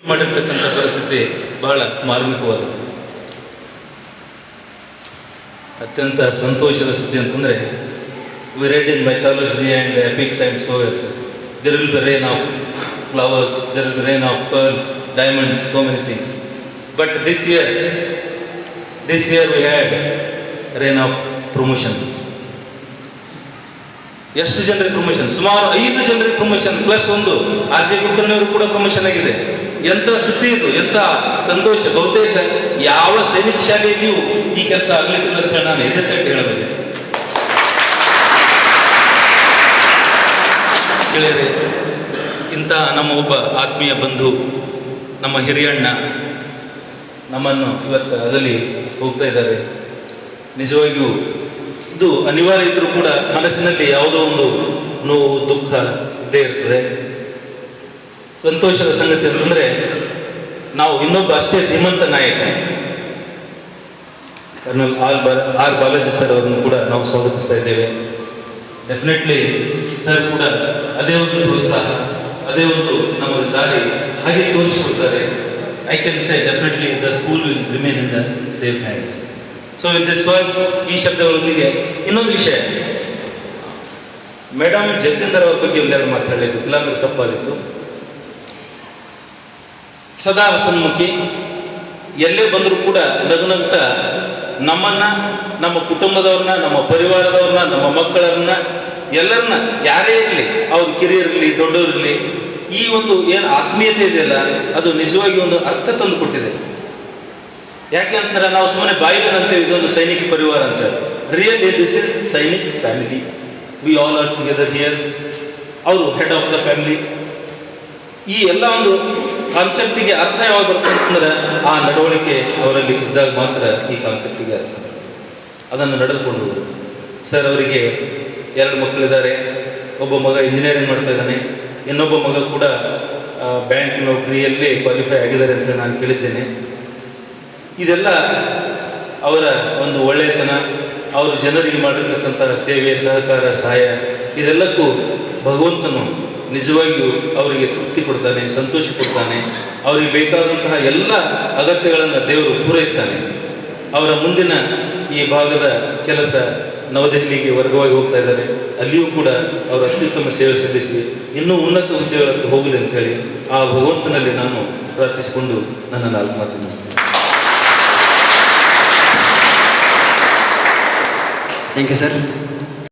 ಮಾಡಿರ್ತಕ್ಕಂಥ ಪರಿಸ್ಥಿತಿ ಬಹಳ ಮಾರ್ಮಿಕವಾದದ್ದು. ಅತ್ಯಂತ ಸಂತೋಷದ ಸ್ಥಿತಿ ಅಂತಂದರೆ, we read in mythology and epics and stories, there will be rain of flowers, there will be rain of pearls, diamonds, so many things. But this year we had rain of promotions. ಎಷ್ಟು ಜನರಿಗೆ promotion? ಸುಮಾರು 5 ಜನರಿಗೆ promotion plus 1 R J ಕುಲಕರ್ಣಿಯವರು ಕೂಡ promotion ಆಗಿದೆ. ಎಂಥ ಸುದ್ದಿ ಇದು, ಎಂಥ ಸಂತೋಷ. ಬಹುತೇಕ ಯಾವ ಸೈನಿಕ ಶಾಲೆಯಲ್ಲಿಯೂ ಈ ಕೆಲಸ ಆಗಲಿಕ್ಕಿಲ್ಲ ಅಂತ ನಾನು ಎದೆತಟ್ಟಿ ಹೇಳಬೇಕು. ಗೆಳೆಯರೆ, ಇಂಥ ನಮ್ಮ ಒಬ್ಬ ಆತ್ಮೀಯ ಬಂಧು, ನಮ್ಮ ಹಿರಿಯಣ್ಣ ನಮ್ಮನ್ನು ಇವತ್ತು ಅಗಲಿ ಹೋಗ್ತಾ ಇದ್ದಾರೆ. ನಿಜವಾಗಿಯೂ ಇದು ಅನಿವಾರ್ಯ ಇದ್ರೂ ಕೂಡ ಮನಸ್ಸಿನಲ್ಲಿ ಯಾವುದೋ ಒಂದು ನೋವು, ದುಃಖ ಇದ್ದೇ ಇರ್ತದೆ. ಸಂತೋಷದ ಸಂಗತಿ ಅಂತಂದ್ರೆ, ನಾವು ಇನ್ನೊಬ್ಬ ಅಷ್ಟೇ ಧೀಮಂತ ನಾಯಕ ಕರ್ನಲ್ ಆರ್ ಬಾಲಾಜಿ ಸರ್ ಅವರನ್ನು ಕೂಡ ನಾವು ಸ್ವಾಗತಿಸ್ತಾ ಇದ್ದೇವೆ. ಡೆಫಿನೆಟ್ಲಿ ಸರ್ ಕೂಡ ಅದೇ ಒಂದು ಪ್ರೋತ್ಸಾಹ, ಅದೇ ಒಂದು ನಮ್ಮ ದಾರಿ ಹಾಗೆ ತೋರಿಸಿಕೊಡ್ತಾರೆ. I can say definitely the school will remain in the safe hands. So with this words, ಈ ಶಬ್ದಗಳೊಂದಿಗೆ ಇನ್ನೊಂದು ವಿಷಯ, ಮೇಡಮ್ ಜಗದೀಂದರ್ ಅವ್ರ ಬಗ್ಗೆ ಒಂದೆರಡು ಮಾತಾಡಲಿಕ್ಕೆ ಇಲ್ಲಾಂದ್ರೆ ತಪ್ಪಾದಿತ್ತು. ಸದಾ ಹಸನ್ಮುಖಿ, ಎಲ್ಲೇ ಬಂದರೂ ಕೂಡ ನಗುನಗ್ತಾ ನಮ್ಮನ್ನ, ನಮ್ಮ ಕುಟುಂಬದವ್ರನ್ನ, ನಮ್ಮ ಪರಿವಾರದವ್ರನ್ನ, ನಮ್ಮ ಮಕ್ಕಳನ್ನ, ಎಲ್ಲರನ್ನ, ಯಾರೇ ಇರಲಿ, ಅವ್ರ ಕಿರಿಯರಿರಲಿ ದೊಡ್ಡವರಿರಲಿ, ಈ ಒಂದು ಏನು ಆತ್ಮೀಯತೆ ಇದೆಯಲ್ಲ, ಅದು ನಿಜವಾಗಿ ಒಂದು ಅರ್ಥ ತಂದು ಕೊಟ್ಟಿದೆ. ಯಾಕೆ ಅಂತಂದ್ರೆ, ನಾವು ಸುಮ್ಮನೆ ಬಾಯಿಗೆ ಅಂತೇವೆ ಇದೊಂದು ಸೈನಿಕ ಪರಿವಾರ ಅಂತ. Really this is Sainik family. We all are together here. ಅವರು ಹೆಡ್ ಆಫ್ ದ ಫ್ಯಾಮಿಲಿ. ಈ ಎಲ್ಲ ಒಂದು ಕಾನ್ಸೆಪ್ಟಿಗೆ ಅರ್ಥ ಯಾವಾಗ ಬರ್ತದೆ ಅಂತಂದ್ರೆ, ಆ ನಡವಳಿಕೆ ಅವರಲ್ಲಿ ಇದ್ದಾಗ ಮಾತ್ರ ಈ ಕಾನ್ಸೆಪ್ಟಿಗೆ ಅರ್ಥ. ಅದನ್ನು ನಡೆದುಕೊಂಡು ಸರ್ ಅವರಿಗೆ 2 ಮಕ್ಕಳಿದ್ದಾರೆ. ಒಬ್ಬ ಮಗ ಇಂಜಿನಿಯರಿಂಗ್ ಮಾಡ್ತಾ ಇದ್ದಾನೆ, ಇನ್ನೊಬ್ಬ ಮಗ ಕೂಡ ಬ್ಯಾಂಕ್ ನೌಕರಿಯಲ್ಲೇ ಕ್ವಾಲಿಫೈ ಆಗಿದ್ದಾರೆ ಅಂತ ನಾನು ಕೇಳಿದ್ದೇನೆ. ಇದೆಲ್ಲ ಅವರ ಒಂದು ಒಳ್ಳೆಯತನ, ಅವರು ಜನರಿಗೆ ಮಾಡಿರ್ತಕ್ಕಂಥ ಸೇವೆ, ಸಹಕಾರ, ಸಹಾಯ, ಇದೆಲ್ಲಕ್ಕೂ ಭಗವಂತನು ನಿಜವಾಗಿಯೂ ಅವರಿಗೆ ತೃಪ್ತಿ ಕೊಡ್ತಾನೆ, ಸಂತೋಷ ಕೊಡ್ತಾನೆ. ಅವರಿಗೆ ಬೇಕಾದಂತಹ ಎಲ್ಲ ಅಗತ್ಯಗಳನ್ನು ದೇವರು ಪೂರೈಸ್ತಾನೆ. ಅವರ ಮುಂದಿನ ಈ ಭಾಗದ ಕೆಲಸ ನವದೆಹಲಿಗೆ ವರ್ಗವಾಗಿ ಹೋಗ್ತಾ ಇದ್ದಾರೆ. ಅಲ್ಲಿಯೂ ಕೂಡ ಅವರು ಅತ್ಯುತ್ತಮ ಸೇವೆ ಸಲ್ಲಿಸಿ ಇನ್ನೂ ಉನ್ನತ ಹುದ್ದೆಗಳನ್ನು ಹೋಗಲಿ ಅಂತ ಹೇಳಿ ಆ ಭಗವಂತನಲ್ಲಿ ನಾನು ಪ್ರಾರ್ಥಿಸಿಕೊಂಡು ನನ್ನ 4 ಮಾತು ಮುಗಿಸ್ತೇನೆ. Thank you sir.